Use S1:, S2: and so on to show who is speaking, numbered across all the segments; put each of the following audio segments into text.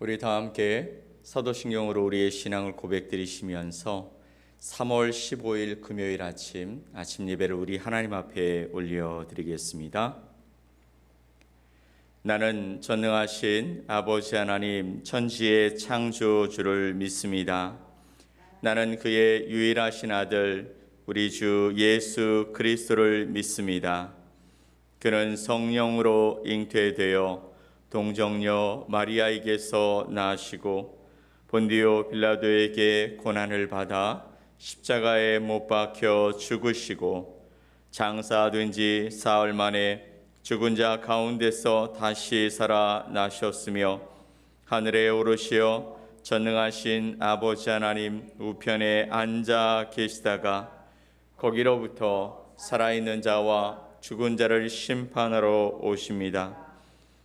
S1: 우리 다 함께 사도신경으로 우리의 신앙을 고백드리시면서 3월 15일 금요일 아침 예배를 우리 하나님 앞에 올려드리겠습니다. 나는 전능하신 아버지 하나님 천지의 창조주를 믿습니다. 나는 그의 유일하신 아들 우리 주 예수 그리스도를 믿습니다. 그는 성령으로 잉태되어 동정녀 마리아에게서 나시고 본디오 빌라도에게 고난을 받아 십자가에 못 박혀 죽으시고 장사된 지 사흘 만에 죽은 자 가운데서 다시 살아나셨으며 하늘에 오르시어 전능하신 아버지 하나님 우편에 앉아 계시다가 거기로부터 살아있는 자와 죽은 자를 심판하러 오십니다.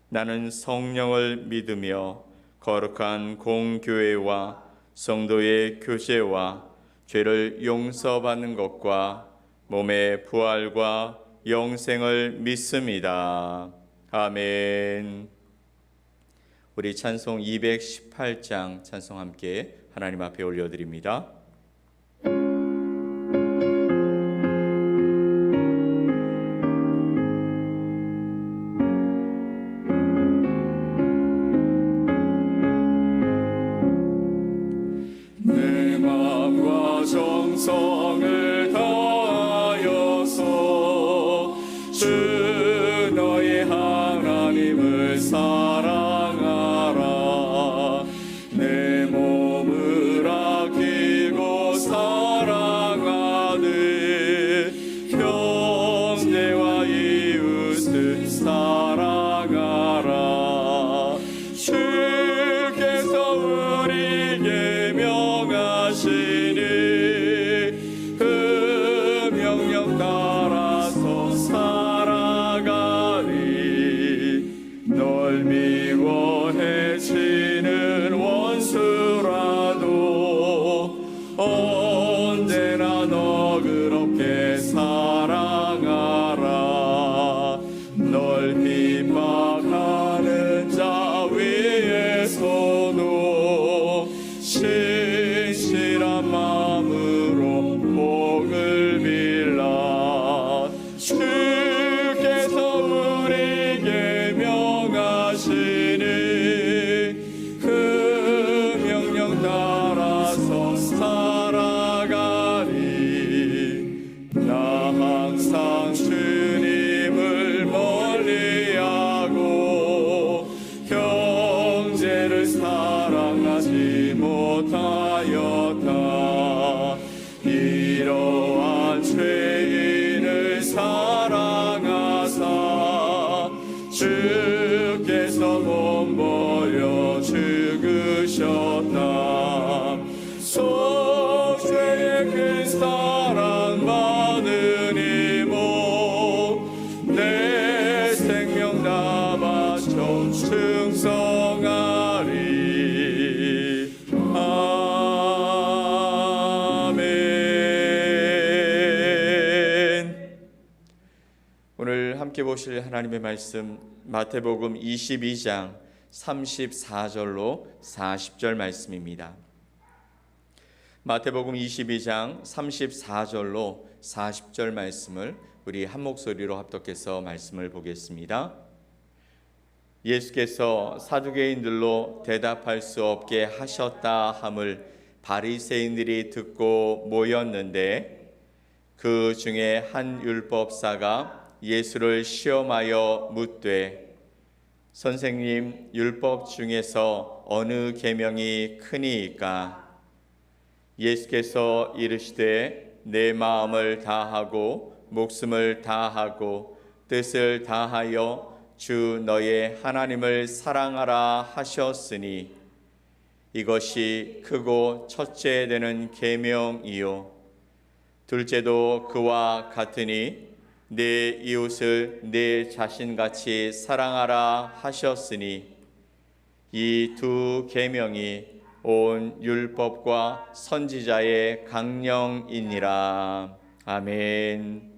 S1: 나는 성령을 믿으며 거룩한 공교회와 성도의 교제와 죄를 용서받는 것과 몸의 부활과 영생을 믿습니다. 아멘. 우리 찬송 218장 찬송 함께 하나님 앞에 올려드립니다.
S2: 정성을 다하여서 주 너의 하나님을 사랑하라. 내 몸을 아끼고 사랑하는 형제와 이웃을 사랑하라. 주께서 우리에게 명하시니 미워해지는 원수라도 언제나 너그럽게 사랑하라. 널 핍박하는 자 위에서도 신실한 마음으로 복을 빌라. 주께서 우리에게 명하시니 그 명령 따라서 살아가리. 나 항상 주님을 멀리하고 형제를 사랑하지 못하였다. 이러한 죄인을 사랑하사 주께서 몸 버려 죽으셨다. 속죄의 큰 사랑 받으니 내 생명 다 바쳐 충성하리. 아멘.
S1: 오늘 함께 보실 하나님의 말씀 마태복음 22장 34절로 40절 말씀입니다. 마태복음 22장 34절로 40절 말씀을 우리 한 목소리로 합독해서 말씀을 보겠습니다. 예수께서 사두개인들로 대답할 수 없게 하셨다 함을 바리새인들이 듣고 모였는데 그 중에 한 율법사가 예수를 시험하여 묻되 선생님, 율법 중에서 어느 계명이 크니이까? 예수께서 이르시되 내 마음을 다하고 목숨을 다하고 뜻을 다하여 주 너의 하나님을 사랑하라 하셨으니 이것이 크고 첫째 되는 계명이요 둘째도 그와 같으니 내 이웃을 내 자신같이 사랑하라 하셨으니 이 두 계명이 온 율법과 선지자의 강령이니라. 아멘.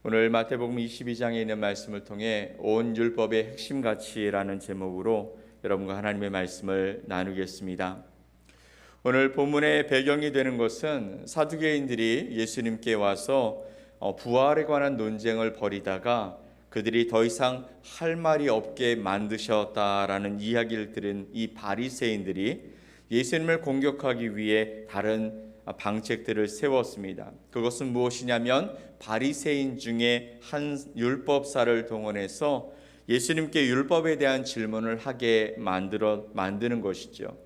S1: 오늘 마태복음 22장에 있는 말씀을 통해 온 율법의 핵심 가치라는 제목으로 여러분과 하나님의 말씀을 나누겠습니다. 오늘 본문의 배경이 되는 것은 사두개인들이 예수님께 와서 부활에 관한 논쟁을 벌이다가 그들이 더 이상 할 말이 없게 만드셨다라는 이야기를 들은 이 바리새인들이 예수님을 공격하기 위해 다른 방책들을 세웠습니다. 그것은 무엇이냐면 바리새인 중에 한 율법사를 동원해서 예수님께 율법에 대한 질문을 하게 만드는 것이죠.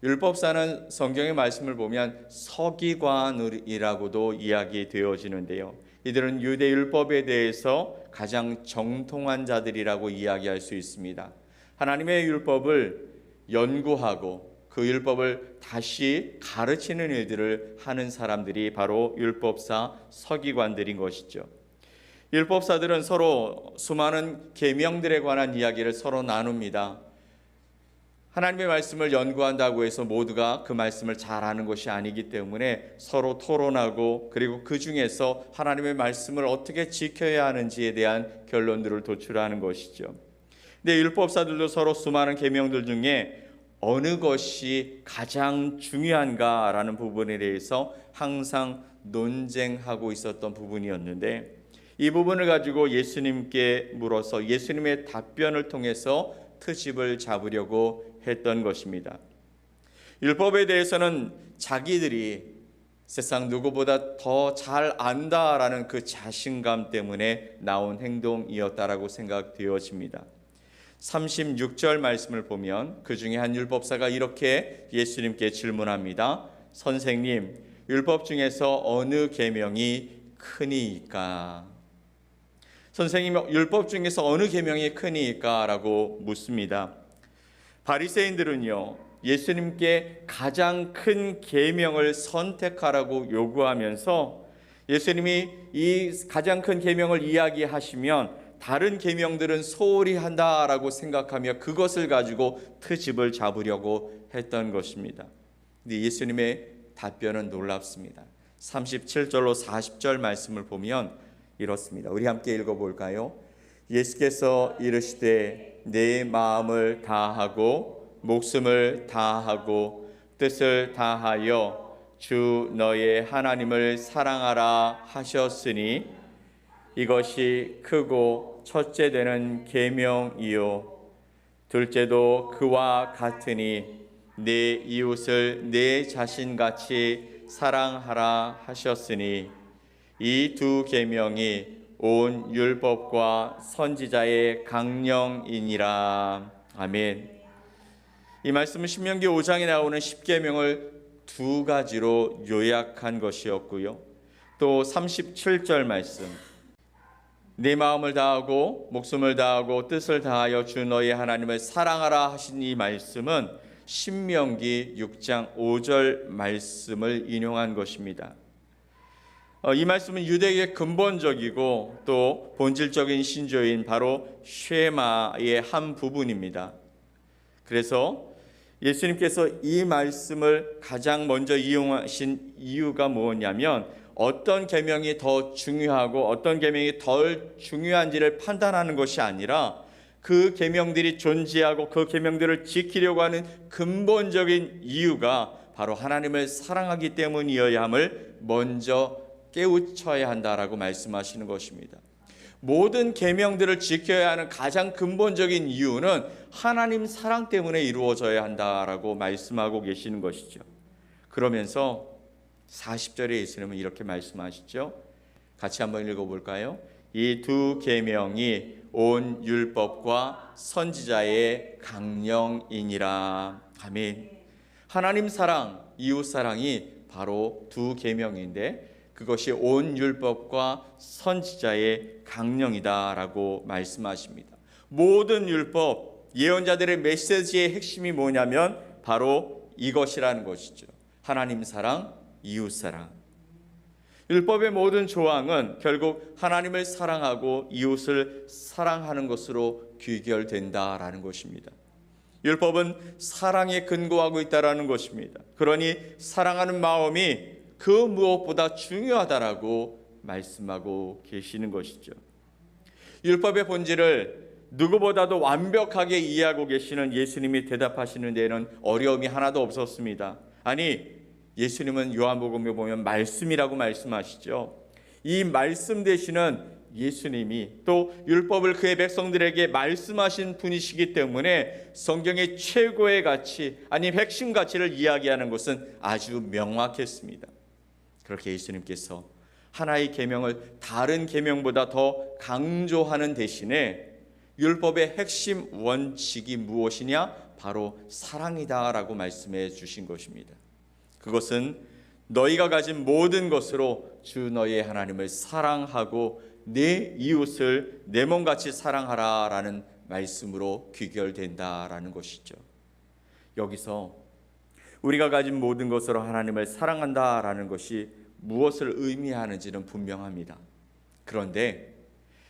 S1: 율법사는 성경의 말씀을 보면 서기관이라고도 이야기되어지는데요. 이들은 유대 율법에 대해서 가장 정통한 자들이라고 이야기할 수 있습니다. 하나님의 율법을 연구하고 그 율법을 다시 가르치는 일들을 하는 사람들이 바로 율법사 서기관들인 것이죠. 율법사들은 서로 수많은 계명들에 관한 이야기를 서로 나눕니다. 하나님의 말씀을 연구한다고 해서 모두가 그 말씀을 잘 아는 것이 아니기 때문에 서로 토론하고 그리고 그 중에서 하나님의 말씀을 어떻게 지켜야 하는지에 대한 결론들을 도출하는 것이죠. 근데 율법사들도 서로 수많은 계명들 중에 어느 것이 가장 중요한가라는 부분에 대해서 항상 논쟁하고 있었던 부분이었는데 이 부분을 가지고 예수님께 물어서 예수님의 답변을 통해서 트집을 잡으려고 했던 것입니다. 율법에 대해서는 자기들이 세상 누구보다 더 잘 안다라는 그 자신감 때문에 나온 행동이었다라고 생각되어집니다. 36절 말씀을 보면 그 중에 한 율법사가 이렇게 예수님께 질문합니다. 선생님, 율법 중에서 어느 계명이 크니이까? 선생님, 율법 중에서 어느 계명이 크니이까? 라고 묻습니다. 바리새인들은요, 예수님께 가장 큰 계명을 선택하라고 요구하면서 예수님이 이 가장 큰 계명을 이야기하시면 다른 계명들은 소홀히 한다라고 생각하며 그것을 가지고 트집을 잡으려고 했던 것입니다. 근데 예수님의 답변은 놀랍습니다. 37절로 40절 말씀을 보면 이렇습니다. 우리 함께 읽어볼까요? 예수께서 이르시되 내 마음을 다하고 목숨을 다하고 뜻을 다하여 주 너의 하나님을 사랑하라 하셨으니 이것이 크고 첫째 되는 계명이요 둘째도 그와 같으니 내 이웃을 내 자신같이 사랑하라 하셨으니 이 두 계명이 온 율법과 선지자의 강령이니라. 아멘. 이 말씀은 신명기 5장에 나오는 10계명을 두 가지로 요약한 것이었고요. 또 37절 말씀, 네 마음을 다하고 목숨을 다하고 뜻을 다하여 주 너의 하나님을 사랑하라 하신 이 말씀은 신명기 6장 5절 말씀을 인용한 것입니다. 이 말씀은 유대의 근본적이고 또 본질적인 신조인 바로 쉐마의 한 부분입니다. 그래서 예수님께서 이 말씀을 가장 먼저 이용하신 이유가 뭐냐면 어떤 계명이 더 중요하고 어떤 계명이 덜 중요한지를 판단하는 것이 아니라 그 계명들이 존재하고 그 계명들을 지키려고 하는 근본적인 이유가 바로 하나님을 사랑하기 때문이어야 함을 먼저 깨우쳐야 한다라고 말씀하시는 것입니다. 모든 계명들을 지켜야 하는 가장 근본적인 이유는 하나님 사랑 때문에 이루어져야 한다라고 말씀하고 계시는 것이죠. 그러면서 40절에 예수님은 이렇게 말씀하시죠. 같이 한번 읽어볼까요? 이 두 계명이 온 율법과 선지자의 강령이니라. 아멘. 하나님 사랑, 이웃 사랑이 바로 두 계명인데 그것이 온 율법과 선지자의 강령이다라고 말씀하십니다. 모든 율법, 예언자들의 메시지의 핵심이 뭐냐면 바로 이것이라는 것이죠. 하나님 사랑, 이웃 사랑. 율법의 모든 조항은 결국 하나님을 사랑하고 이웃을 사랑하는 것으로 귀결된다라는 것입니다. 율법은 사랑에 근거하고 있다라는 것입니다. 그러니 사랑하는 마음이 그 무엇보다 중요하다라고 말씀하고 계시는 것이죠. 율법의 본질을 누구보다도 완벽하게 이해하고 계시는 예수님이 대답하시는 데에는 어려움이 하나도 없었습니다. 아니, 예수님은 요한복음에 보면 말씀이라고 말씀하시죠. 이 말씀 되시는 예수님이 또 율법을 그의 백성들에게 말씀하신 분이시기 때문에 성경의 최고의 가치, 아니 핵심 가치를 이야기하는 것은 아주 명확했습니다. 그렇게 예수님께서 하나의 계명을 다른 계명보다 더 강조하는 대신에 율법의 핵심 원칙이 무엇이냐? 바로 사랑이다라고 말씀해 주신 것입니다. 그것은 너희가 가진 모든 것으로 주 너희의 하나님을 사랑하고 내 이웃을 내 몸같이 사랑하라라는 말씀으로 귀결된다라는 것이죠. 여기서 우리가 가진 모든 것으로 하나님을 사랑한다라는 것이 무엇을 의미하는지는 분명합니다. 그런데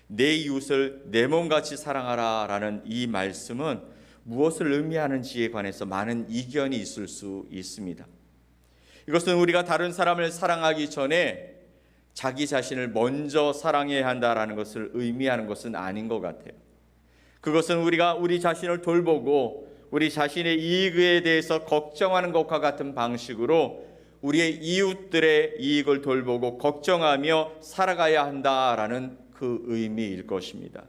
S1: 내 이웃을 내 몸같이 사랑하라라는 이 말씀은 무엇을 의미하는지에 관해서 많은 이견이 있을 수 있습니다. 이것은 우리가 다른 사람을 사랑하기 전에 자기 자신을 먼저 사랑해야 한다라는 것을 의미하는 것은 아닌 것 같아요. 그것은 우리가 우리 자신을 돌보고 우리 자신의 이익에 대해서 걱정하는 것과 같은 방식으로 우리의 이웃들의 이익을 돌보고 걱정하며 살아가야 한다라는 그 의미일 것입니다.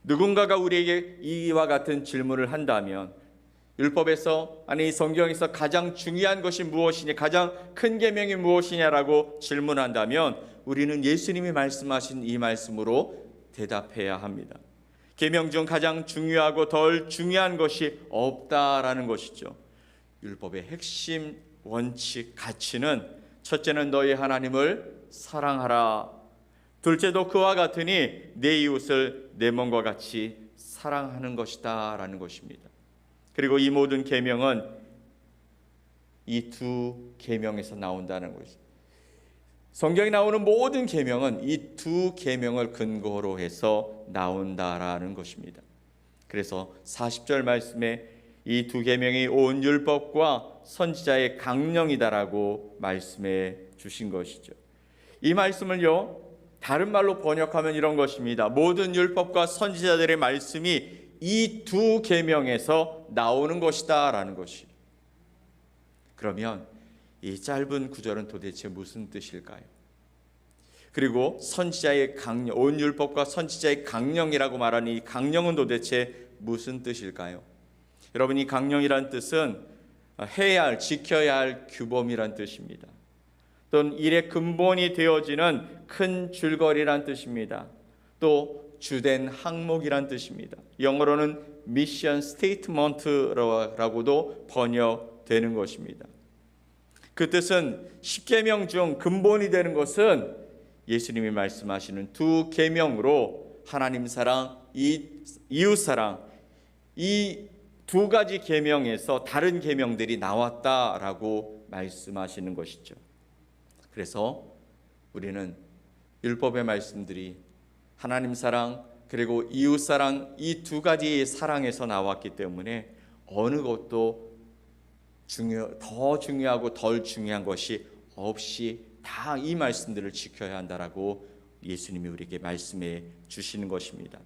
S1: 누군가가 우리에게 이와 같은 질문을 한다면 율법에서 아니 성경에서 가장 중요한 것이 무엇이냐, 가장 큰 계명이 무엇이냐라고 질문한다면 우리는 예수님이 말씀하신 이 말씀으로 대답해야 합니다. 계명 중 가장 중요하고 덜 중요한 것이 없다라는 것이죠. 율법의 핵심 원칙 가치는 첫째는 너희 하나님을 사랑하라. 둘째도 그와 같으니 내 이웃을 내 몸과 같이 사랑하는 것이다라는 것입니다. 그리고 이 모든 계명은 이 두 계명에서 나온다는 것이죠. 성경에 나오는 모든 계명은 이 두 계명을 근거로 해서 나온다라는 것입니다. 그래서 40절 말씀에 이 두 계명이 온 율법과 선지자의 강령이다라고 말씀해 주신 것이죠. 이 말씀을요, 다른 말로 번역하면 이런 것입니다. 모든 율법과 선지자들의 말씀이 이 두 계명에서 나오는 것이다라는 것이. 그러면 이 짧은 구절은 도대체 무슨 뜻일까요? 그리고 선지자의 강령, 온 율법과 선지자의 강령이라고 말하는 이 강령은 도대체 무슨 뜻일까요? 여러분, 이 강령이란 뜻은 해야 할, 지켜야 할 규범이란 뜻입니다. 또는 일의 근본이 되어지는 큰 줄거리란 뜻입니다. 또 주된 항목이란 뜻입니다. 영어로는 미션 스테이트먼트라고도 번역되는 것입니다. 그 뜻은 10계명 중 근본이 되는 것은 예수님이 말씀하시는 두 계명으로 하나님 사랑, 이웃 사랑, 이 두 가지 계명에서 다른 계명들이 나왔다라고 말씀하시는 것이죠. 그래서 우리는 율법의 말씀들이 하나님 사랑 그리고 이웃 사랑, 이 두 가지의 사랑에서 나왔기 때문에 어느 것도 더 중요하고 덜 중요한 것이 없이 다 이 말씀들을 지켜야 한다라고 예수님이 우리에게 말씀해 주시는 것입니다.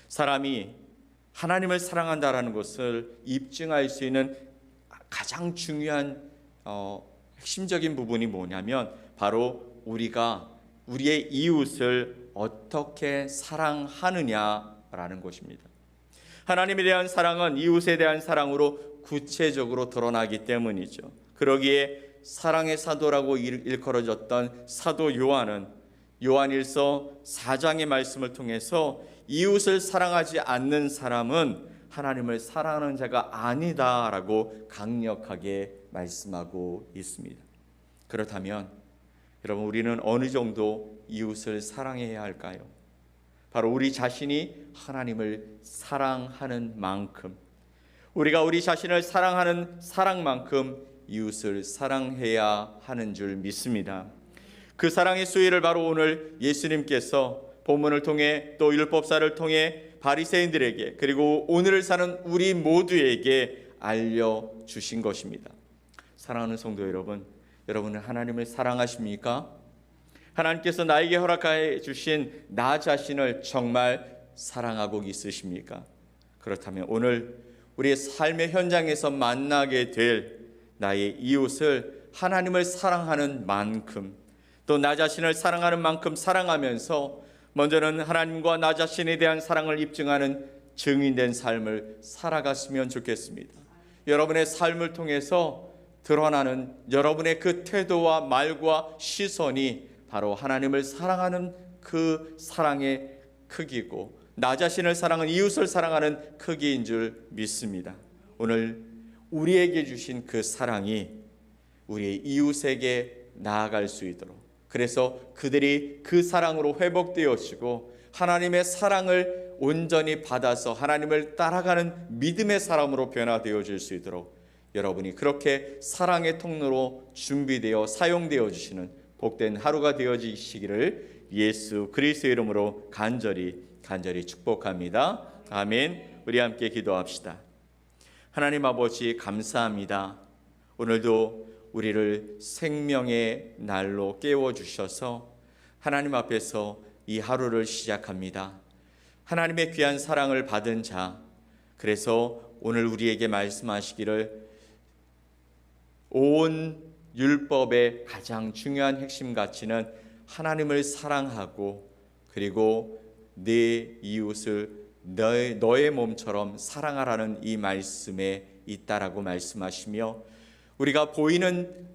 S1: 사람이 하나님을 사랑한다라는 것을 입증할 수 있는 가장 중요한 핵심적인 부분이 뭐냐면 바로 우리가 우리의 이웃을 어떻게 사랑하느냐라는 것입니다. 하나님에 대한 사랑은 이웃에 대한 사랑으로 구체적으로 드러나기 때문이죠. 그러기에 사랑의 사도라고 일컬어졌던 사도 요한은 요한일서 4장의 말씀을 통해서 이웃을 사랑하지 않는 사람은 하나님을 사랑하는 자가 아니다라고 강력하게 말씀하고 있습니다. 그렇다면 여러분, 우리는 어느 정도 이웃을 사랑해야 할까요? 바로 우리 자신이 하나님을 사랑하는 만큼, 우리가 우리 자신을 사랑하는 사랑만큼 이웃을 사랑해야 하는 줄 믿습니다. 그 사랑의 수위를 바로 오늘 예수님께서 본문을 통해 또 율법사를 통해 바리새인들에게 그리고 오늘을 사는 우리 모두에게 알려주신 것입니다. 사랑하는 성도 여러분, 여러분은 하나님을 사랑하십니까? 하나님께서 나에게 허락해 주신 나 자신을 정말 사랑하고 있으십니까? 그렇다면 오늘 우리의 삶의 현장에서 만나게 될 나의 이웃을 하나님을 사랑하는 만큼, 또 나 자신을 사랑하는 만큼 사랑하면서 먼저는 하나님과 나 자신에 대한 사랑을 입증하는 증인된 삶을 살아갔으면 좋겠습니다. 여러분의 삶을 통해서 드러나는 여러분의 그 태도와 말과 시선이 바로 하나님을 사랑하는 그 사랑의 크기고, 나 자신을 사랑하는, 이웃을 사랑하는 크기인 줄 믿습니다. 오늘 우리에게 주신 그 사랑이 우리의 이웃에게 나아갈 수 있도록, 그래서 그들이 그 사랑으로 회복되어지고 하나님의 사랑을 온전히 받아서 하나님을 따라가는 믿음의 사람으로 변화되어질 수 있도록 여러분이 그렇게 사랑의 통로로 준비되어 사용되어 주시는 복된 하루가 되어지시기를 예수 그리스도의 이름으로 간절히 축복합니다. 아멘. 우리 함께 기도합시다. 하나님 아버지, 감사합니다. 오늘도 우리를 생명의 날로 깨워주셔서 하나님 앞에서 이 하루를 시작합니다. 하나님의 귀한 사랑을 받은 자, 그래서 오늘 우리에게 말씀하시기를 온 율법의 가장 중요한 핵심 가치는 하나님을 사랑하고, 그리고 내 이웃을 너의 몸처럼 사랑하라는 이 말씀에 있다라고 말씀하시며, 우리가 보이는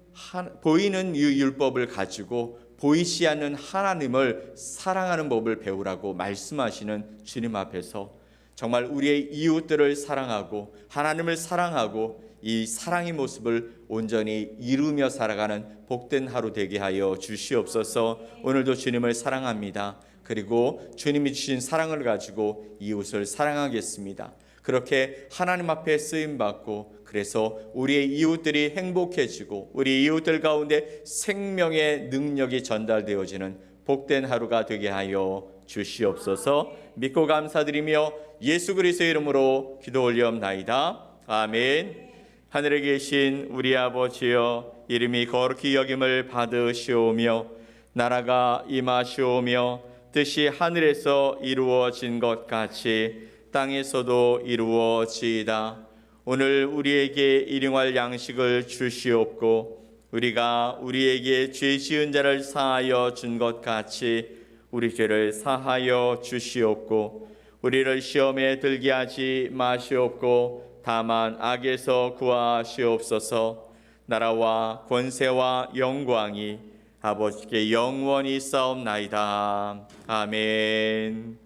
S1: 이 율법을 가지고 보이지 않는 하나님을 사랑하는 법을 배우라고 말씀하시는 주님 앞에서 정말 우리의 이웃들을 사랑하고 하나님을 사랑하고 이 사랑의 모습을 온전히 이루며 살아가는 복된 하루 되게 하여 주시옵소서. 오늘도 주님을 사랑합니다. 그리고 주님이 주신 사랑을 가지고 이웃을 사랑하겠습니다. 그렇게 하나님 앞에 쓰임받고, 그래서 우리의 이웃들이 행복해지고 우리 이웃들 가운데 생명의 능력이 전달되어지는 복된 하루가 되게 하여 주시옵소서. 믿고 감사드리며 예수 그리스도의 이름으로 기도 올리옵나이다. 아멘. 하늘에 계신 우리 아버지여, 이름이 거룩히 여김을 받으시오며 나라가 임하시오며 뜻이 하늘에서 이루어진 것 같이 땅에서도 이루어지이다. 오늘 우리에게 일용할 양식을 주시옵고, 우리가 우리에게 죄 지은 자를 사하여 준 것 같이 우리 죄를 사하여 주시옵고, 우리를 시험에 들게 하지 마시옵고 다만 악에서 구하시옵소서. 나라와 권세와 영광이 아버지께 영원히 싸움나이다. 아멘.